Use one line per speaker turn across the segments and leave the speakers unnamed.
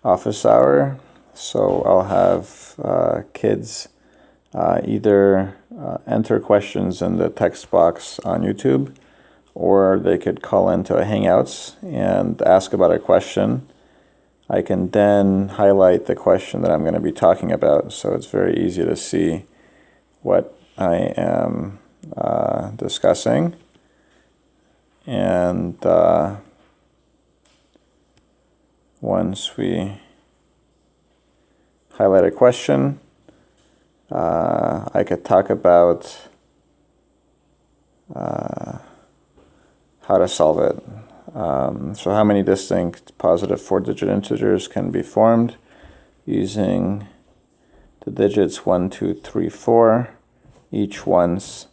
office hour. So I'll have kids either enter questions in the text box on YouTube, or they could call into a Hangouts and ask about a question. I can then highlight the question that I'm going to be talking about, so it's very easy to see what I am discussing. And once we highlight a question, I could talk about how to solve it. So how many distinct positive 4-digit integers can be formed using the digits 1, 2, 3, 4, each ones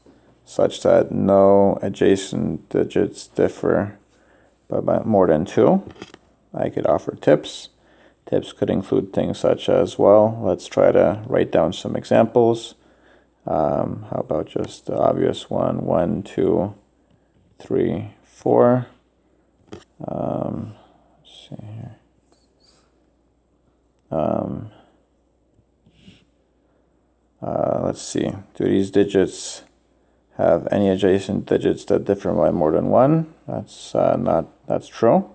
such that no adjacent digits differ by more than 2. I could offer tips. Tips could include things such as, well, let's try to write down some examples. How about just the obvious one? 1, 2, 3, 4. Let's see here. Let's see. Do these digits have any adjacent digits that differ by more than 1? That's true.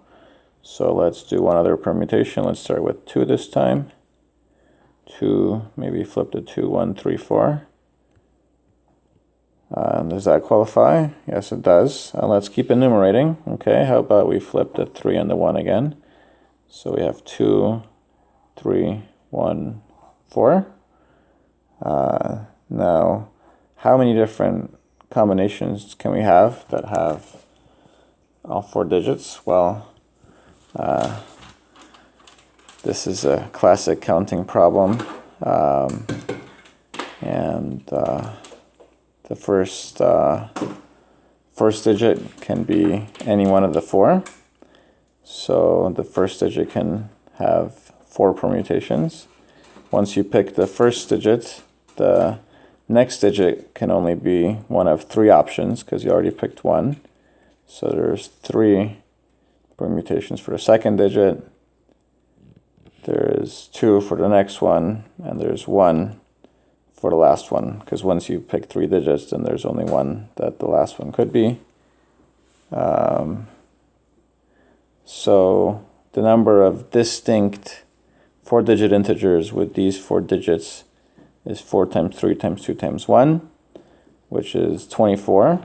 So let's do one other permutation. Let's start with 2 this time. 2, maybe flip to 2, 1, 3, 4. Does that qualify? Yes, it does. Let's keep enumerating. Okay, how about we flip the 3 and the 1 again? So we have 2, 3, 1, 4. Now, how many different combinations can we have that have all 4 digits? Well, this is a classic counting problem, and the first digit can be any one of the 4. So the first digit can have 4 permutations. Once you pick the first digit, the next digit can only be one of 3 options because you already picked 1. So there's 3 permutations for the second digit. There's 2 for the next one, and there's 1 for the last one, because once you pick 3 digits, then there's only 1 that the last one could be. So the number of distinct 4-digit integers with these 4 digits is 4 times 3 times 2 times 1, which is 24.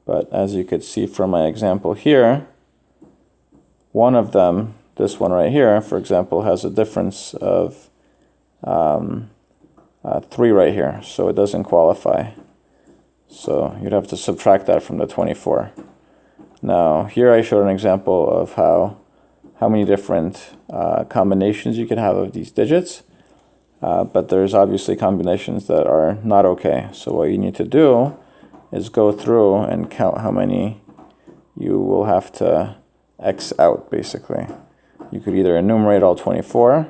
But as you could see from my example here, one of them, this one right here, for example, has a difference of 3 right here, so it doesn't qualify. So you'd have to subtract that from the 24. Now, here I showed an example of how many different combinations you could have of these digits, but there's obviously combinations that are not okay. So what you need to do is go through and count how many you will have to X out, basically. You could either enumerate all 24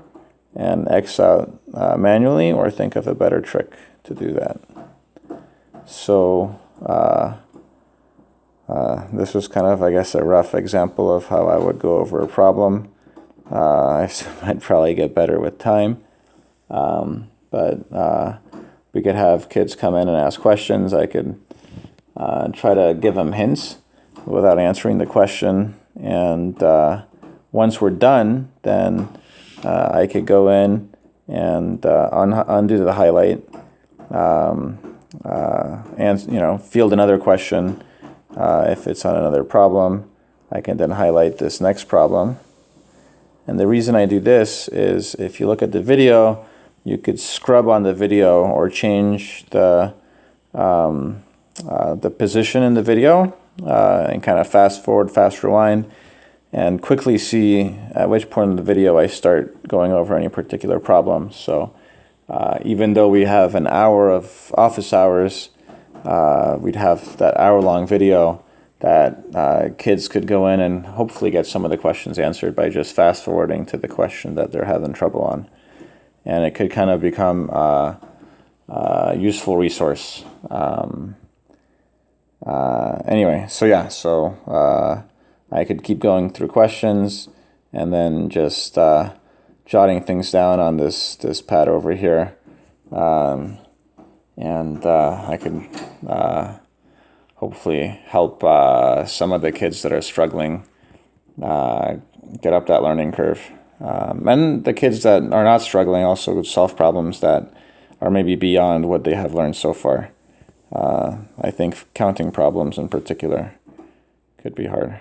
and X out manually, or think of a better trick to do that. So this was kind of, I guess, a rough example of how I would go over a problem. I might probably get better with time, but we could have kids come in and ask questions. I could try to give them hints without answering the question, and once we're done, then I could go in and undo the highlight, and field another question. If it's on another problem, I can then highlight this next problem. And the reason I do this is, if you look at the video, you could scrub on the video or change the position in the video, and kind of fast forward, fast rewind, and quickly see at which point in the video I start going over any particular problem. So even though we have an hour of office hours, we'd have that hour-long video that kids could go in and hopefully get some of the questions answered by just fast-forwarding to the question that they're having trouble on. And it could kind of become a useful resource. Anyway, so yeah, I could keep going through questions, and then just jotting things down on this pad over here, and I could hopefully help some of the kids that are struggling get up that learning curve. And the kids that are not struggling also solve problems that are maybe beyond what they have learned so far. I think counting problems in particular could be hard.